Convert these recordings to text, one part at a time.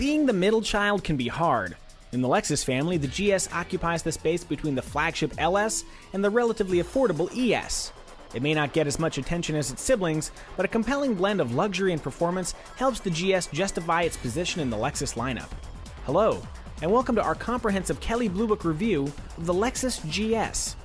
Being the middle child can be hard. In the Lexus family, the GS occupies the space between the flagship LS and the relatively affordable ES. It may not get as much attention as its siblings, but a compelling blend of luxury and performance helps the GS justify its position in the Lexus lineup. Hello, and welcome to our comprehensive Kelley Blue Book review of the Lexus GS.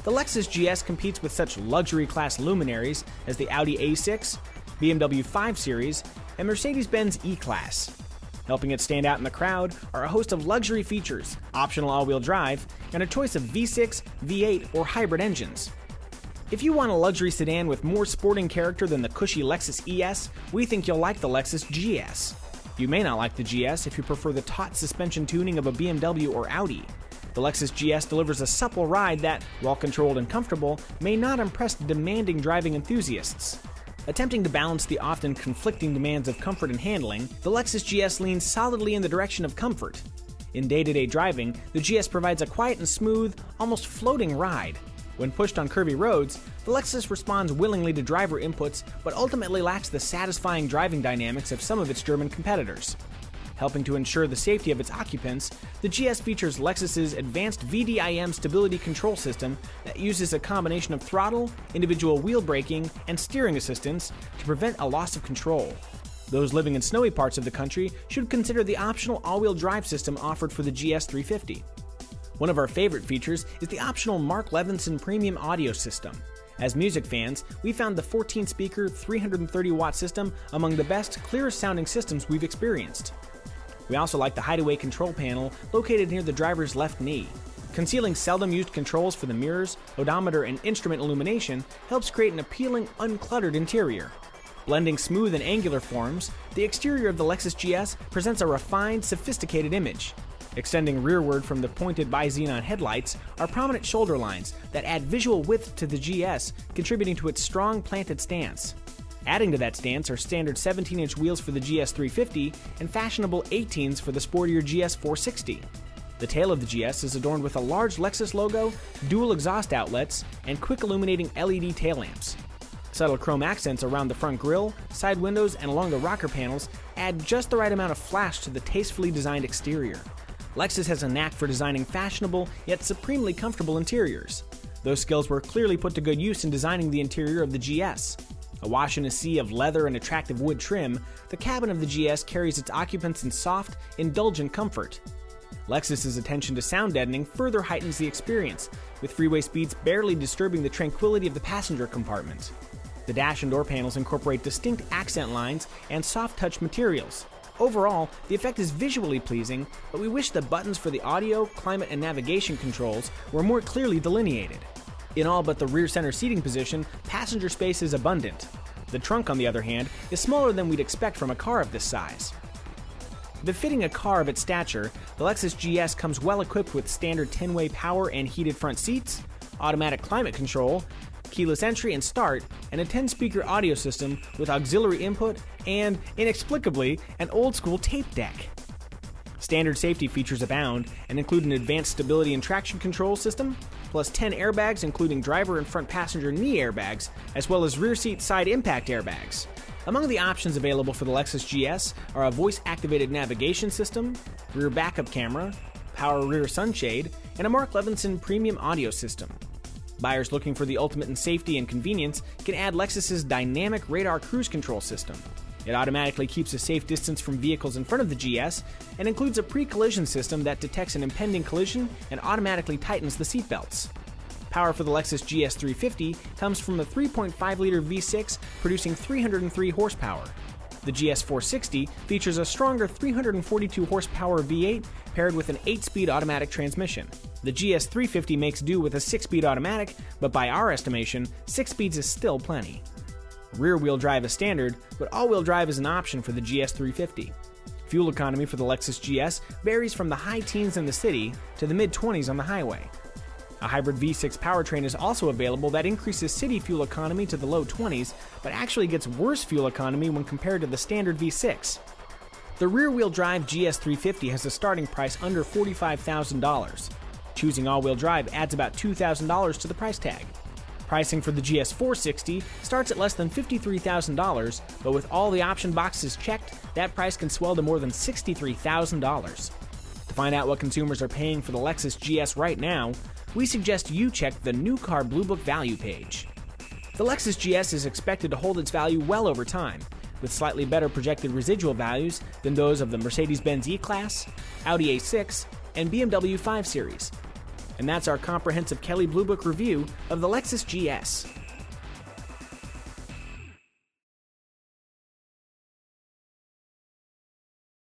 The Lexus GS competes with such luxury class luminaries as the Audi A6, BMW 5 Series, and Mercedes-Benz E-Class. Helping it stand out in the crowd are a host of luxury features, optional all-wheel drive, and a choice of V6, V8, or hybrid engines. If you want a luxury sedan with more sporting character than the cushy Lexus ES, we think you'll like the Lexus GS. You may not like the GS if you prefer the taut suspension tuning of a BMW or Audi. The Lexus GS delivers a supple ride that, while controlled and comfortable, may not impress demanding driving enthusiasts. Attempting to balance the often conflicting demands of comfort and handling, the Lexus GS leans solidly in the direction of comfort. In day-to-day driving, the GS provides a quiet and smooth, almost floating ride. When pushed on curvy roads, the Lexus responds willingly to driver inputs, but ultimately lacks the satisfying driving dynamics of some of its German competitors. Helping to ensure the safety of its occupants, the GS features Lexus's advanced VDIM stability control system that uses a combination of throttle, individual wheel braking, and steering assistance to prevent a loss of control. Those living in snowy parts of the country should consider the optional all-wheel drive system offered for the GS 350. One of our favorite features is the optional Mark Levinson premium audio system. As music fans, we found the 14-speaker, 330-watt system among the best, clearest sounding systems we've experienced. We also like the hideaway control panel located near the driver's left knee. Concealing seldom used controls for the mirrors, odometer, and instrument illumination helps create an appealing, uncluttered interior. Blending smooth and angular forms, the exterior of the Lexus GS presents a refined, sophisticated image. Extending rearward from the pointed bi-xenon headlights are prominent shoulder lines that add visual width to the GS, contributing to its strong planted stance. Adding to that stance are standard 17-inch wheels for the GS 350 and fashionable 18s for the sportier GS 460. The tail of the GS is adorned with a large Lexus logo, dual exhaust outlets, and quick illuminating LED tail lamps. Subtle chrome accents around the front grille, side windows, and along the rocker panels add just the right amount of flash to the tastefully designed exterior. Lexus has a knack for designing fashionable yet supremely comfortable interiors. Those skills were clearly put to good use in designing the interior of the GS. Awash in a sea of leather and attractive wood trim, the cabin of the GS carries its occupants in soft, indulgent comfort. Lexus's attention to sound deadening further heightens the experience, with freeway speeds barely disturbing the tranquility of the passenger compartment. The dash and door panels incorporate distinct accent lines and soft-touch materials. Overall, the effect is visually pleasing, but we wish the buttons for the audio, climate, and navigation controls were more clearly delineated. In all but the rear center seating position, passenger space is abundant. The trunk, on the other hand, is smaller than we'd expect from a car of this size. Befitting a car of its stature, the Lexus GS comes well equipped with standard 10-way power and heated front seats, automatic climate control, keyless entry and start, and a 10-speaker audio system with auxiliary input and, inexplicably, an old-school tape deck. Standard safety features abound and include an advanced stability and traction control system, plus 10 airbags including driver and front passenger knee airbags, as well as rear seat side impact airbags. Among the options available for the Lexus GS are a voice-activated navigation system, rear backup camera, power rear sunshade, and a Mark Levinson premium audio system. Buyers looking for the ultimate in safety and convenience can add Lexus's dynamic radar cruise control system. It automatically keeps a safe distance from vehicles in front of the GS and includes a pre-collision system that detects an impending collision and automatically tightens the seatbelts. Power for the Lexus GS 350 comes from a 3.5-liter V6 producing 303 horsepower. The GS 460 features a stronger 342 horsepower V8 paired with an 8-speed automatic transmission. The GS 350 makes do with a 6-speed automatic, but by our estimation, 6 speeds is still plenty. Rear-wheel drive is standard, but all-wheel drive is an option for the GS 350. Fuel economy for the Lexus GS varies from the high teens in the city to the mid-20s on the highway. A hybrid V6 powertrain is also available that increases city fuel economy to the low 20s, but actually gets worse fuel economy when compared to the standard V6. The rear-wheel drive GS 350 has a starting price under $45,000. Choosing all-wheel drive adds about $2,000 to the price tag. Pricing for the GS 460 starts at less than $53,000, but with all the option boxes checked, that price can swell to more than $63,000. To find out what consumers are paying for the Lexus GS right now, we suggest you check the New Car Blue Book value page. The Lexus GS is expected to hold its value well over time, with slightly better projected residual values than those of the Mercedes-Benz E-Class, Audi A6, and BMW 5 Series. And that's our comprehensive Kelley Blue Book review of the Lexus GS.